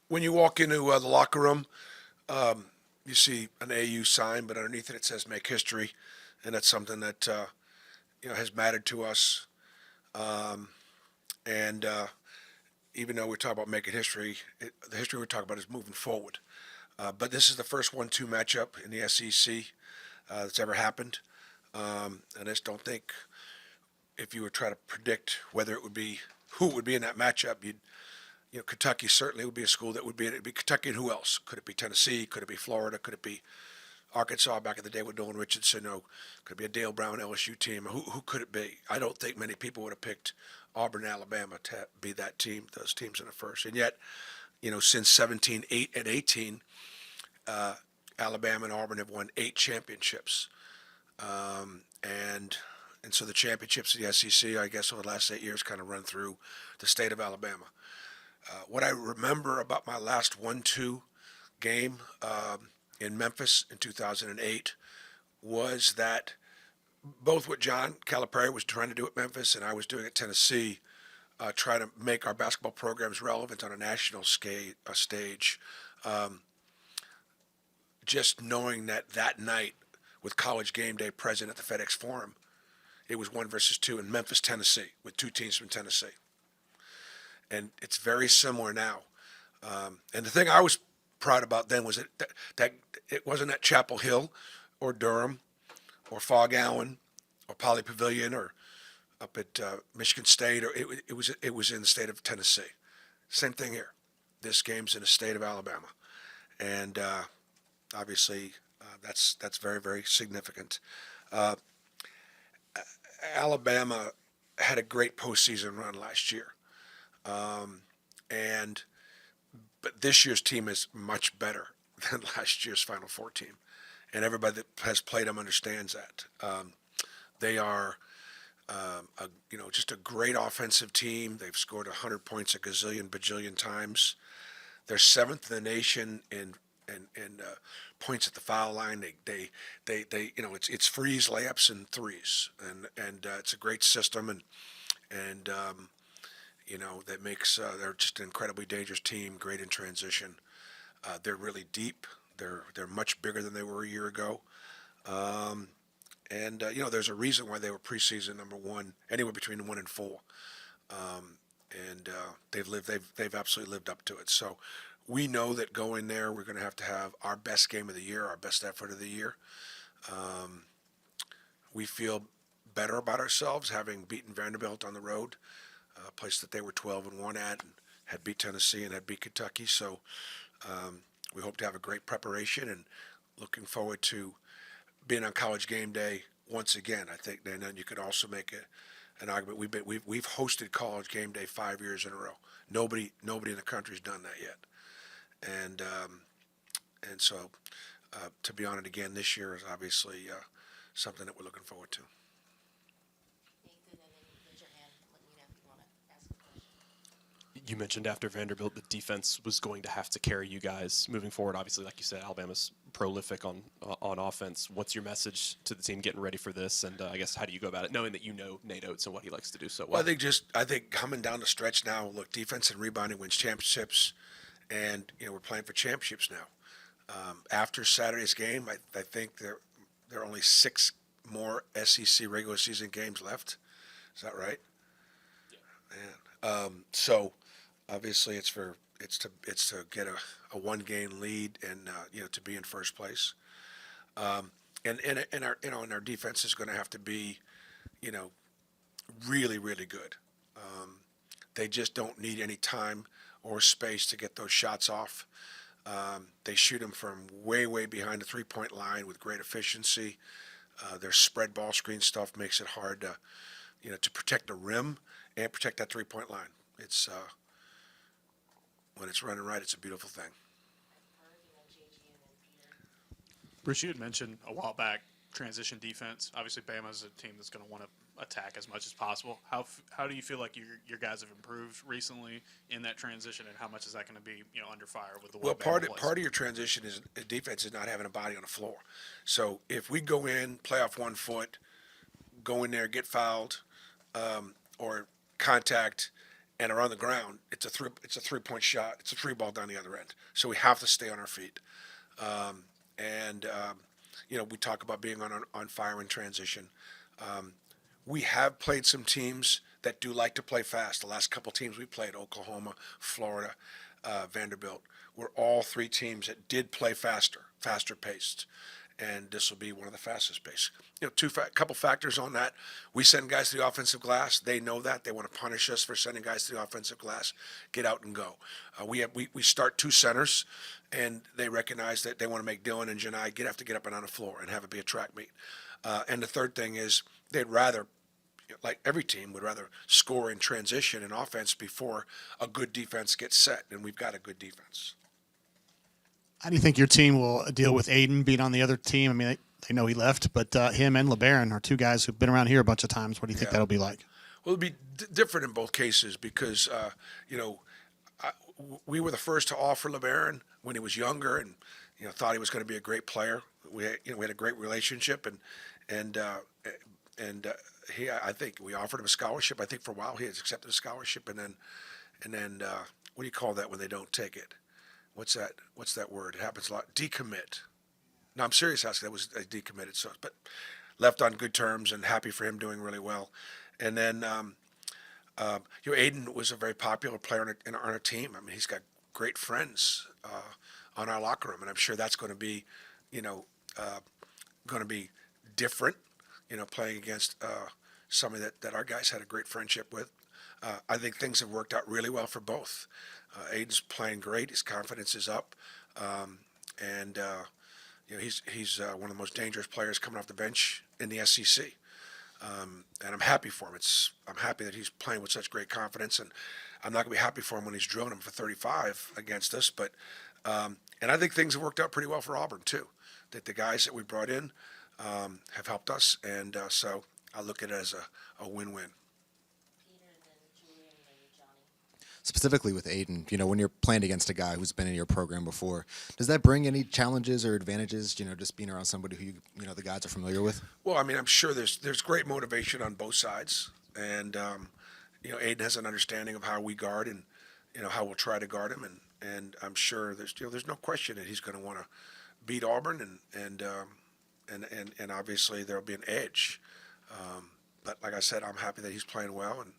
When you walk into the locker room, you see an AU sign, but underneath it says "Make History," and that's something that has mattered to us. Um, and even though we're talking about making history, the history we're talking about is moving forward. But this is the first 1-2 matchup in the SEC that's ever happened. And I just don't think if you were trying to predict whether it would be who would be in that matchup, Kentucky certainly would be a school that would be. It'd be Kentucky and who else? Could it be Tennessee? Could it be Florida? Could it be Arkansas back in the day with Nolan Richardson? No. Could it be a Dale Brown LSU team? Who could it be? I don't think many people would have picked Auburn, Alabama to be that team, those teams in the first. And yet, since 17, 8, and 18, uh, Alabama and Auburn have won 8 championships. And so the championships of the SEC, I guess, over the last 8 years kind of run through the state of Alabama. What I remember about my last 1-2 game in Memphis in 2008 was that both what John Calipari was trying to do at Memphis and I was doing at Tennessee, trying to make our basketball programs relevant on a national stage. Um, just knowing that night with College Game Day present at the FedEx Forum, it was 1 versus 2 in Memphis, Tennessee, with 2 teams from Tennessee. And it's very similar now. And the thing I was proud about then was that it wasn't at Chapel Hill or Durham or Fog Allen or Poly Pavilion or up at Michigan State, or it was in the state of Tennessee. Same thing here. This game's in the state of Alabama, and obviously that's very, very significant. Uh, Alabama had a great postseason run last year, um, and but this year's team is much better than last year's Final Four team, and everybody that has played them understands that. They are, just a great offensive team. They've scored 100 points a gazillion, bajillion times. They're seventh in the nation in points at the foul line. It's freeze layups and threes, and it's a great system, and that makes they're just an incredibly dangerous team. Great in transition. They're really deep. They're much bigger than they were a year ago. Um, and there's a reason why they were preseason number one, anywhere between 1 and 4. Um, and they've absolutely lived up to it. So we know that going there, we're going to have our best game of the year, our best effort of the year. Um, we feel better about ourselves having beaten Vanderbilt on the road, a place that they were 12-1 at, and had beat Tennessee and had beat Kentucky. So we hope to have a great preparation and looking forward to being on College Game Day once again. I think then you could also make an argument. We've hosted College Game Day 5 years in a row. Nobody in the country's done that yet, and so to be on it again this year is obviously something that we're looking forward to. Nathan, and then raise your hand. Let me know if you want to ask a question. You mentioned after Vanderbilt, the defense was going to have to carry you guys moving forward. Obviously, like you said, Alabama's prolific on offense. What's your message to the team getting ready for this? And I guess how do you go about it, knowing that you know Nate Oates and what he likes to do so well? Well, I think coming down the stretch now, look, defense and rebounding wins championships, and we're playing for championships now. After Saturday's game, I think there are only 6 more SEC regular season games left. Is that right? Yeah. Man. So obviously it's to get a 1 game lead and to be in first place. And our defense is going to have to be really, really good. They just don't need any time or space to get those shots off. They shoot them from way, way behind the 3-point line with great efficiency. Their spread ball screen stuff makes it hard to protect the rim and protect that 3-point line. It's when it's running right, it's a beautiful thing. Bruce, you had mentioned a while back transition defense. Obviously, Bama's a team that's going to want to attack as much as possible. How do you feel like your guys have improved recently in that transition, and how much is that going to be under fire with the way Well, Bama plays? part of your transition is defense is not having a body on the floor. So if we go in, play off 1 foot, go in there, get fouled, or contact, and are on the ground, it's a 3-point shot. It's a 3 ball down the other end. So we have to stay on our feet. And we talk about being on fire in transition. We have played some teams that do like to play fast. The last couple teams we played, Oklahoma, Florida, Vanderbilt, were all 3 teams that did play faster paced. And this will be one of the fastest paced. Couple factors on that. We send guys to the offensive glass. They know that. They want to punish us for sending guys to the offensive glass. Get out and go. We start 2 centers, and they recognize that they want to make Dylan and Janai have to get up and on the floor and have it be a track meet. And the third thing is they'd rather, like every team, would rather score in transition and offense before a good defense gets set, and we've got a good defense. How do you think your team will deal with Aiden being on the other team? I mean, they know he left, but him and LeBaron are 2 guys who've been around here a bunch of times. What do you think that'll be like? Well, it'll be different in both cases because, we were the first to offer LeBaron when he was younger and, thought he was going to be a great player. We had a great relationship and I think we offered him a scholarship. I think for a while he has accepted a scholarship and then what do you call that when they don't take it? What's that word? It happens a lot. Decommit. No, I'm serious. That was decommitted. So, but left on good terms and happy for him doing really well. And then, Aiden was a very popular player on our team. I mean, he's got great friends on our locker room, and I'm sure that's going to be, different. Playing against somebody that our guys had a great friendship with. I think things have worked out really well for both. Aiden's playing great. His confidence is up, and he's one of the most dangerous players coming off the bench in the SEC. And I'm happy for him. I'm happy that he's playing with such great confidence, and I'm not going to be happy for him when he's drilling him for 35 against us. But and I think things have worked out pretty well for Auburn too. That the guys that we brought in have helped us, and so I look at it as a win-win. Peter, and then Julian, and then Johnny. Specifically with Aiden, when you're playing against a guy who's been in your program before, does that bring any challenges or advantages, just being around somebody who, the guys are familiar with? Well, I mean, I'm sure there's great motivation on both sides, and Aiden has an understanding of how we guard and how we'll try to guard him, and I'm sure there's no question that he's going to want to beat Auburn, and obviously there'll be an edge. But like I said, I'm happy that he's playing well and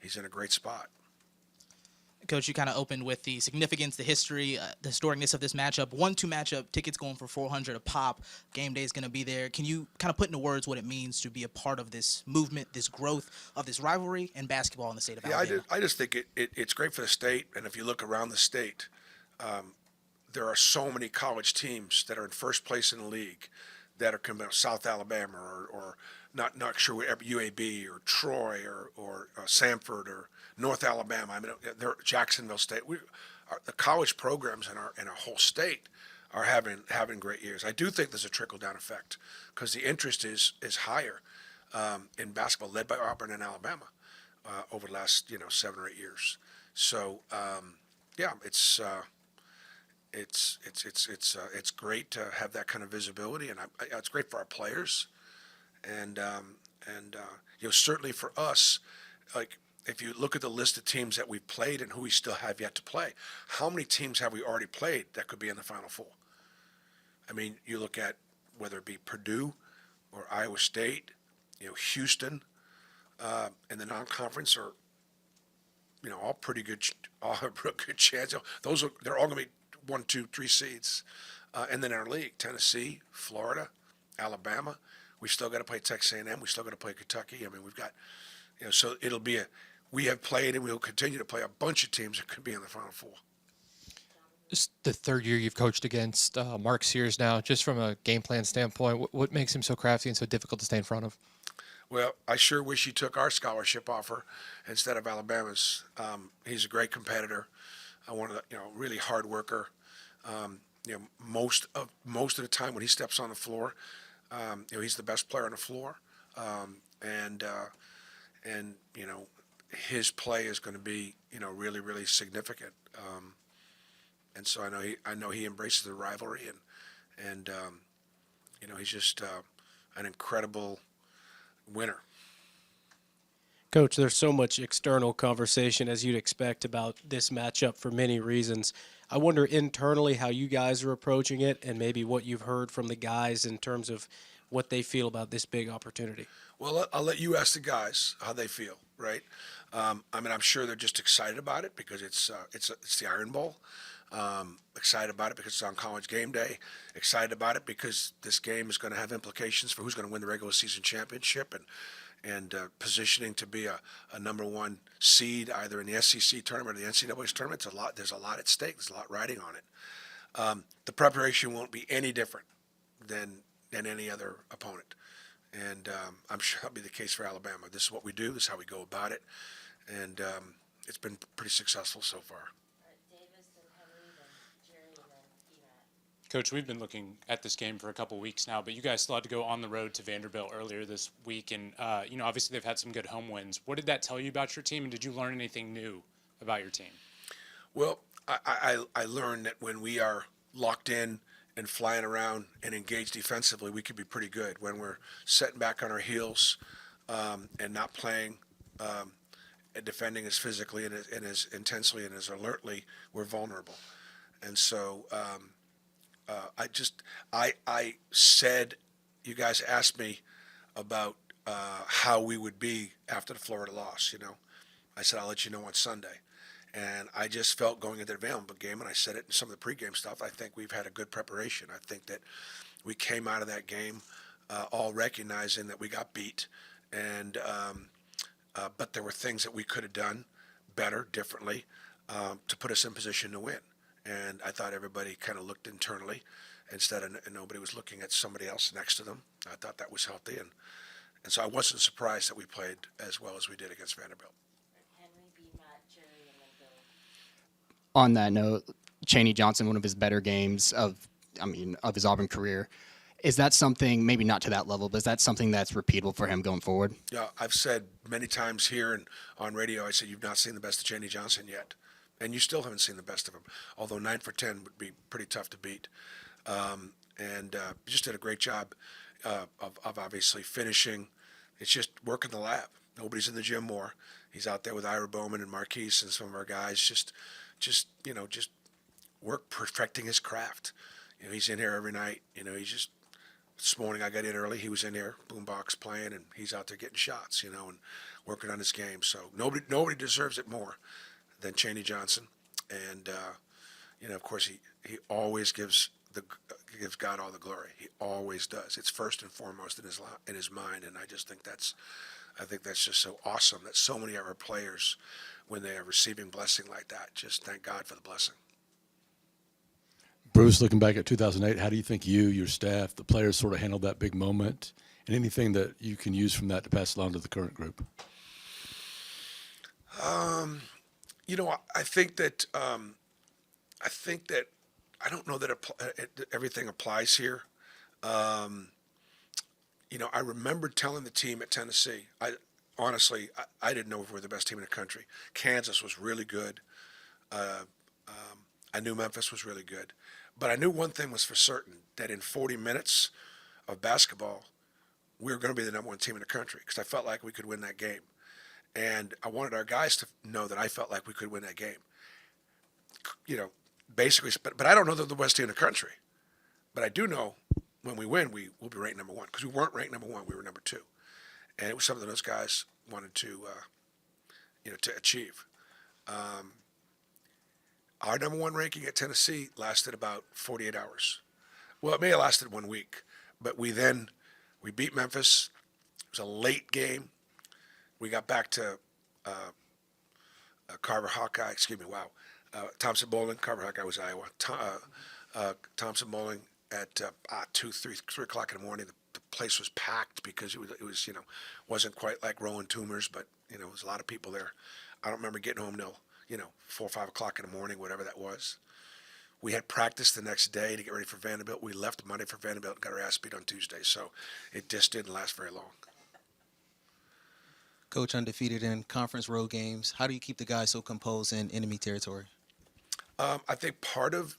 he's in a great spot. Coach, you kind of opened with the significance, the history, the historicness of this matchup. 1-2 matchup, tickets going for $400 a pop. Game day is going to be there. Can you kind of put into words what it means to be a part of this movement, this growth of this rivalry and basketball in the state of Alabama? I just think it's great for the state, and if you look around the state, there are so many college teams that are in first place in the league that are coming out, South Alabama or not sure whatever, UAB or Troy or Samford or North Alabama. I mean, Jacksonville State. The college programs in our whole state are having great years. I do think there's a trickle down effect because the interest is higher in basketball, led by Auburn and Alabama over the last 7 or 8 years. So it's great to have that kind of visibility, and it's great for our players, and certainly for us. Like if you look at the list of teams that we've played and who we still have yet to play, how many teams have we already played that could be in the Final Four? I mean, you look at whether it be Purdue or Iowa State, Houston, in the non-conference are, all pretty good, all have a real good chance. They're all going to be 1, 2, 3 seeds, and then in our league, Tennessee, Florida, Alabama. We've still got to play Texas A&M. We still got to play Kentucky. I mean, we've got, so it'll be we have played and we'll continue to play a bunch of teams that could be in the Final Four. It's the third year you've coached against Mark Sears now. Just from a game plan standpoint, what makes him so crafty and so difficult to stay in front of? Well, I sure wish he took our scholarship offer instead of Alabama's. He's a great competitor. One of the, really hard worker. Most of the time when he steps on the floor, he's the best player on the floor, and his play is going to be really, really significant. And so I know he embraces the rivalry, and he's just an incredible winner. Coach, there's so much external conversation as you'd expect about this matchup for many reasons. I wonder internally how you guys are approaching it and maybe what you've heard from the guys in terms of what they feel about this big opportunity. Well, I'll let you ask the guys how they feel, right? I mean, I'm sure they're just excited about it because it's the Iron Bowl. Excited about it because it's on College game day. Excited about it because this game is going to have implications for who's going to win the regular season championship and positioning to be a number one seed either in the SEC tournament or the NCAA's tournament. There's a lot at stake. There's a lot riding on it. The preparation won't be any different than any other opponent. And I'm sure that'll be the case for Alabama. This is what we do. This is how we go about it. And it's been pretty successful so far. Davis, then Henry, then Jerry, and then Emat. Coach, we've been looking at this game for a couple weeks now, but you guys still had to go on the road to Vanderbilt earlier this week. And, obviously they've had some good home wins. What did that tell you about your team, and did you learn anything new about your team? Well, I learned that when we are locked in and flying around and engaged defensively, we could be pretty good. When we're setting back on our heels and not playing and defending as physically and as intensely and as alertly, we're vulnerable. And so I said, you guys asked me about how we would be after the Florida loss, I said, I'll let you know on Sunday. And I just felt going into the Vanderbilt game, and I said it in some of the pregame stuff, I think we've had a good preparation. I think that we came out of that game all recognizing that we got beat, and but there were things that we could have done better, differently, to put us in position to win. And I thought everybody kind of looked internally instead of nobody was looking at somebody else next to them. I thought that was healthy, and so I wasn't surprised that we played as well as we did against Vanderbilt. Henry, Emat, Jerry, and then Bill. On that note, Chaney Johnson, one of his better games of his Auburn career. Is that something, maybe not to that level, but is that something that's repeatable for him going forward? Yeah, I've said many times here and on radio, I said, you've not seen the best of Chaney Johnson yet. And you still haven't seen the best of him, although 9 for 10 would be pretty tough to beat. He just did a great job of obviously finishing. It's just working the lab. Nobody's in the gym more. He's out there with Ira Bowman and Marquise and some of our guys just work perfecting his craft. He's in here every night. This morning I got in early. He was in there, boombox playing, and he's out there getting shots, and working on his game. So nobody deserves it more than Chaney Johnson. And, of course, he always gives God all the glory. He always does. It's first and foremost in his mind, and I think that's just so awesome that so many of our players, when they are receiving blessing like that, just thank God for the blessing. Bruce, looking back at 2008, how do you think you, your staff, the players sort of handled that big moment, and anything that you can use from that to pass along to the current group? I don't know that everything applies here. I remember telling the team at Tennessee, I didn't know if we were the best team in the country. Kansas was really good. I knew Memphis was really good. But I knew one thing was for certain, that in 40 minutes of basketball, we were going to be the number one team in the country because I felt like we could win that game. And I wanted our guys to know that I felt like we could win that game. Basically, but I don't know that they're the best team in the country. But I do know when we win, we will be ranked number one because we weren't ranked number one, we were number two. And it was something those guys wanted to achieve. Our number one ranking at Tennessee lasted about 48 hours. Well, it may have lasted 1 week, but we beat Memphis. It was a late game. We got back to Carver Hawkeye. Thompson Bowling. Carver Hawkeye was Iowa. Thompson Bowling at 3 o'clock in the morning. The place was packed because it was wasn't quite like rolling tumors, but there was a lot of people there. I don't remember getting home till 4 or 5 o'clock in the morning, whatever that was. We had practice the next day to get ready for Vanderbilt. We left Monday for Vanderbilt and got our ass beat on Tuesday, so it just didn't last very long. Coach, undefeated in conference road games. How do you keep the guys so composed in enemy territory? I think part of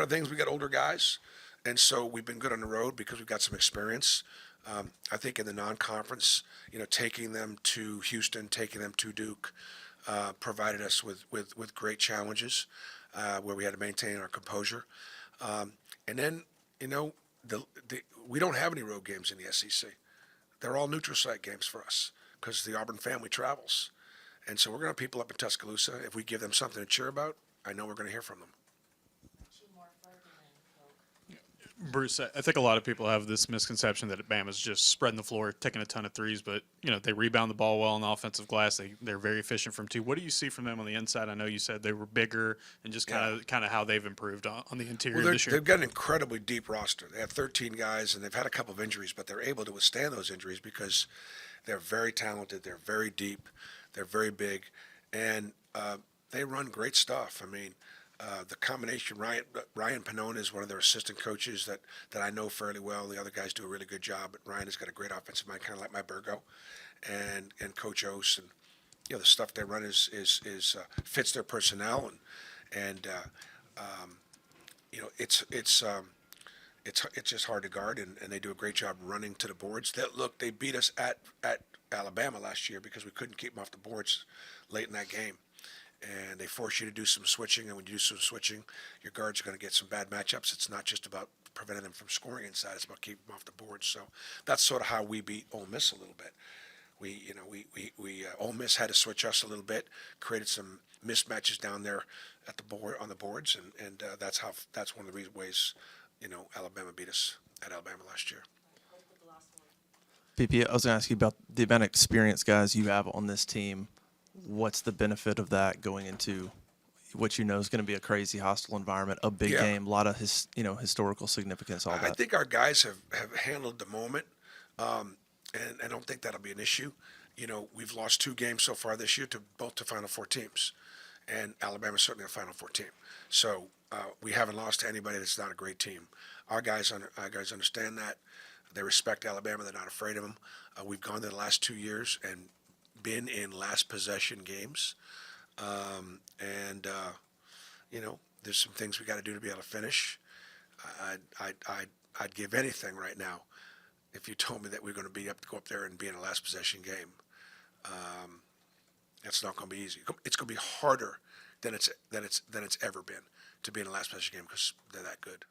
things, we got older guys, and so we've been good on the road because we've got some experience. I think in the non-conference, taking them to Houston, taking them to Duke, provided us with great challenges where we had to maintain our composure. And then, we don't have any road games in the SEC. They're all neutral site games for us because the Auburn family travels. And so we're going to have people up in Tuscaloosa. If we give them something to cheer about, I know we're going to hear from them. Bruce, I think a lot of people have this misconception that Bama's just spreading the floor, taking a ton of threes, but they rebound the ball well on the offensive glass. They're very efficient from two. What do you see from them on the inside? I know you said they were bigger, and just kind of how they've improved on the interior this year. They've got an incredibly deep roster. They have 13 guys, and they've had a couple of injuries, but they're able to withstand those injuries because they're very talented. They're very deep. They're very big, and they run great stuff. I mean, the combination, Ryan Pannone is one of their assistant coaches that I know fairly well. The other guys do a really good job, but Ryan has got a great offensive mind, kind of like my Burgo, and Coach Ose, and the stuff they run is fits their personnel, and it's just hard to guard, and they do a great job running to the boards. They beat us at Alabama last year because we couldn't keep them off the boards late in that game. And they force you to do some switching, and when you do some switching, your guards are going to get some bad matchups. It's not just about preventing them from scoring inside; it's about keeping them off the board. So that's sort of how we beat Ole Miss a little bit. Ole Miss had to switch us a little bit, created some mismatches down there at the board on the boards, and that's one of the ways Alabama beat us at Alabama last year. PP, I was going to ask you about the amount of experienced guys you have on this team. What's the benefit of that going into what is going to be a crazy hostile environment, a big game, a lot of historical significance, all that? I think our guys have handled the moment, and I don't think that'll be an issue. We've lost 2 games so far this year to Final Four teams, and Alabama's certainly a Final Four team. So we haven't lost to anybody that's not a great team. Our guys understand that. They respect Alabama. They're not afraid of them. We've gone there the last 2 years and been in last possession games, and there's some things we got to do to be able to finish. I'd give anything right now if you told me that we're going to go up there and be in a last possession game. That's not going to be easy. It's going to be harder than it's ever been to be in a last possession game because they're that good.